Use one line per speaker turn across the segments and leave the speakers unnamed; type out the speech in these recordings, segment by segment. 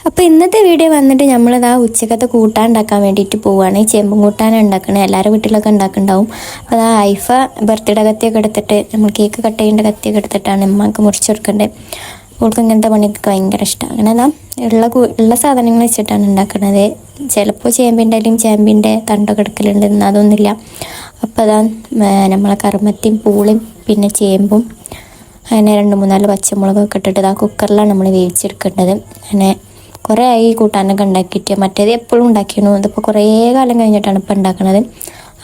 അപ്പോൾ ഇന്നത്തെ വീഡിയോ വന്നിട്ട് നമ്മളിതാ ഉച്ചക്കത്തെ കൂട്ടാൻ ഉണ്ടാക്കാൻ വേണ്ടിയിട്ട് പോവുകയാണ്. ചേമ്പും കൂട്ടാൻ ഉണ്ടാക്കണേ, എല്ലാവരും വീട്ടിലൊക്കെ ഉണ്ടാക്കുന്നുണ്ടാവും. അപ്പോൾ അതാ ഐഫ ബർത്ത്ഡേ കത്തിയൊക്കെ എടുത്തിട്ട് നമ്മൾ കേക്ക് കട്ട് ചെയ്യേണ്ട കത്തിയൊക്കെ എടുത്തിട്ടാണ് ഉമ്മക്ക് മുറിച്ച് കൊടുക്കേണ്ടത്. അവൾക്ക് ഇങ്ങനത്തെ പണിയൊക്കെ ഭയങ്കര ഇഷ്ടമാണ്. അങ്ങനെ അതാ ഉള്ള സാധനങ്ങൾ വെച്ചിട്ടാണ് ഉണ്ടാക്കുന്നത്. ചിലപ്പോൾ ചേമ്പിൻ്റെ തണ്ടൊക്കെ എടുക്കലുണ്ട്, അതൊന്നുമില്ല. അപ്പോൾ അതാ നമ്മളെ കറുമത്തിയും പൂളിയും പിന്നെ ചേമ്പും അങ്ങനെ 2-3 പച്ചമുളകൊക്കെ ഇട്ടിട്ട് ആ കുക്കറിലാണ് നമ്മൾ വേവിച്ചെടുക്കേണ്ടത്. അങ്ങനെ കുറേ ആയി കൂട്ടാനൊക്കെ ഉണ്ടാക്കിയിട്ട്, മറ്റേത് എപ്പോഴും ഉണ്ടാക്കിയിരുന്നു, ഇതിപ്പോൾ കുറേ കാലം കഴിഞ്ഞിട്ടാണ് ഇപ്പോൾ ഉണ്ടാക്കുന്നത്.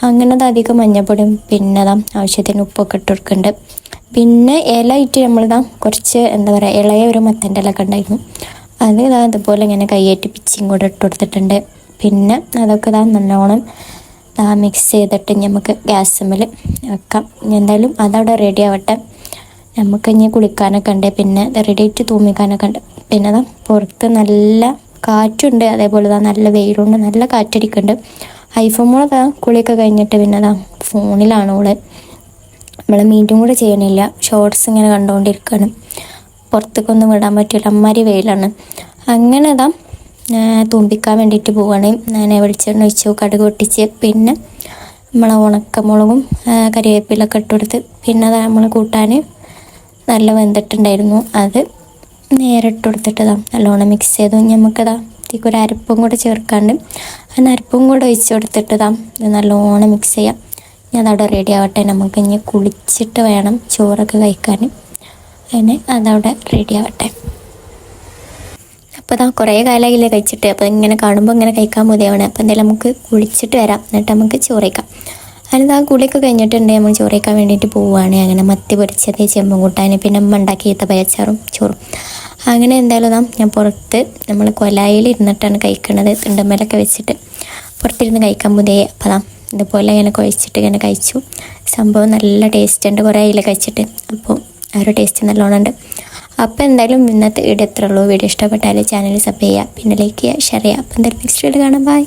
അങ്ങനെ അത് അധികം മഞ്ഞപ്പൊടിയും പിന്നെ ആവശ്യത്തിന് ഉപ്പൊക്കെ ഇട്ട് കൊടുക്കുന്നുണ്ട്. പിന്നെ ഇലയിട്ട് നമ്മളിതാ കുറച്ച് ഇളയ ഒരു മത്തൻ്റെ ഇലയൊക്കെ ഉണ്ടായിരുന്നു, അത് അതുപോലെ ഇങ്ങനെ കൈയേറ്റ് പിച്ചിയും കൂടെ ഇട്ട് കൊടുത്തിട്ടുണ്ട്. പിന്നെ അതൊക്കെ നല്ലോണം മിക്സ് ചെയ്തിട്ട് നമുക്ക് ഗ്യാസുമ്മൽ വെക്കാം. എന്തായാലും അതവിടെ റെഡി ആവട്ടെ. നമുക്ക് ഇനി കുളിക്കാനൊക്കെ ഉണ്ട്, പിന്നെ റെഡി ആയിട്ട് തൂമിക്കാനൊക്കെ ഉണ്ട്. പിന്നെ പുറത്ത് നല്ല കാറ്റുണ്ട്, അതേപോലെ നല്ല വെയിലുണ്ട്, നല്ല കാറ്റടിക്കുന്നുണ്ട്. ഐഫോമോളെ കുളിയൊക്കെ കഴിഞ്ഞിട്ട് പിന്നെ ഫോണിലാണ് ഓള്. നമ്മളെ മീറ്റും കൂടെ ചെയ്യണില്ല, ഷോർട്സ് ഇങ്ങനെ കണ്ടുകൊണ്ടിരിക്കുകയാണ്. പുറത്തേക്കൊന്നും വിടാൻ പറ്റില്ല, അമ്മാരി വെയിലാണ്. അങ്ങനെ തൂമ്പിക്കാൻ വേണ്ടിയിട്ട് പോവുകയാണ്. ഞാൻ വെളിച്ചെണ്ണ ഒഴിച്ചു, കടുക് പൊട്ടിച്ച്, പിന്നെ നമ്മളെ ഉണക്കമുളകും കരിവേപ്പിലൊക്കെ ഇട്ട് കൊടുത്ത്, പിന്നെ നമ്മൾ കൂട്ടാൻ നല്ല വെന്തിട്ടുണ്ടായിരുന്നു, അത് നേരെ ഇട്ട് കൊടുത്തിട്ട് നല്ലോണം മിക്സ് ചെയ്തു. നമുക്കതാ ഇതിലേക്ക് ഒരു അരപ്പും കൂടെ ചേർക്കാണ്ട് ആ അരപ്പും കൂടെ ഒഴിച്ച് കൊടുത്തിട്ട് ഇത് നല്ലോണം മിക്സ് ചെയ്യാം. ഞാൻ അതവിടെ റെഡി ആവട്ടെ. നമുക്ക് ഇനി കുളിച്ചിട്ട് വേണം ചോറൊക്കെ കഴിക്കാൻ. അതിന് അതവിടെ റെഡി ആവട്ടെ. അപ്പോൾ കുറേ കാലമായില്ലേ കഴിച്ചിട്ട്, അപ്പോൾ ഇങ്ങനെ കാണുമ്പോൾ ഇങ്ങനെ കഴിക്കാൻ മതിയാവണം. അപ്പോൾ എന്തായാലും നമുക്ക് കുളിച്ചിട്ട് വരാം, എന്നിട്ട് നമുക്ക് ചോറ് കഴിക്കാം. അതിന് കുളിയൊക്കെ കഴിഞ്ഞിട്ടുണ്ട്, നമ്മൾ ചോറ് കഴിക്കാൻ വേണ്ടിയിട്ട് പോവുകയാണ്. അങ്ങനെ മത്തി പൊരിച്ചത്, ചെമ്പും കൂട്ടാൻ, പിന്നെ അമ്മ ഉണ്ടാക്കി ഈത്തപ്പഴച്ചാറും ചോറും. അങ്ങനെ എന്തായാലും ഞാൻ പുറത്ത് നമ്മൾ കൊലായിൽ ഇരുന്നിട്ടാണ് കഴിക്കുന്നത്, തിണ്ടമ്മലൊക്കെ വെച്ചിട്ട് പുറത്തിരുന്ന് കഴിക്കാൻ പുതിയ. അപ്പോൾ ഇതുപോലെ ഇങ്ങനെ കുഴച്ചിട്ട് ഇങ്ങനെ കഴിച്ചു. സംഭവം നല്ല ടേസ്റ്റ് ഉണ്ട്, കുറേ അതിൽ കഴിച്ചിട്ട്. അപ്പോൾ ആ ഒരു ടേസ്റ്റ് നല്ലോണം ഉണ്ട്. അപ്പോൾ എന്തായാലും ഇന്നത്തെ വീഡിയോ എത്ര ഉള്ളൂ. വീഡിയോ ഇഷ്ടപ്പെട്ടാൽ ചാനൽ സബ് ചെയ്യുക, പിന്നെ ലൈക്ക് ചെയ്യുക, ഷെയർ ചെയ്യുക. അപ്പോൾ എന്തായാലും നെക്സ്റ്റ് വീഡിയോ കാണാം. ബൈ.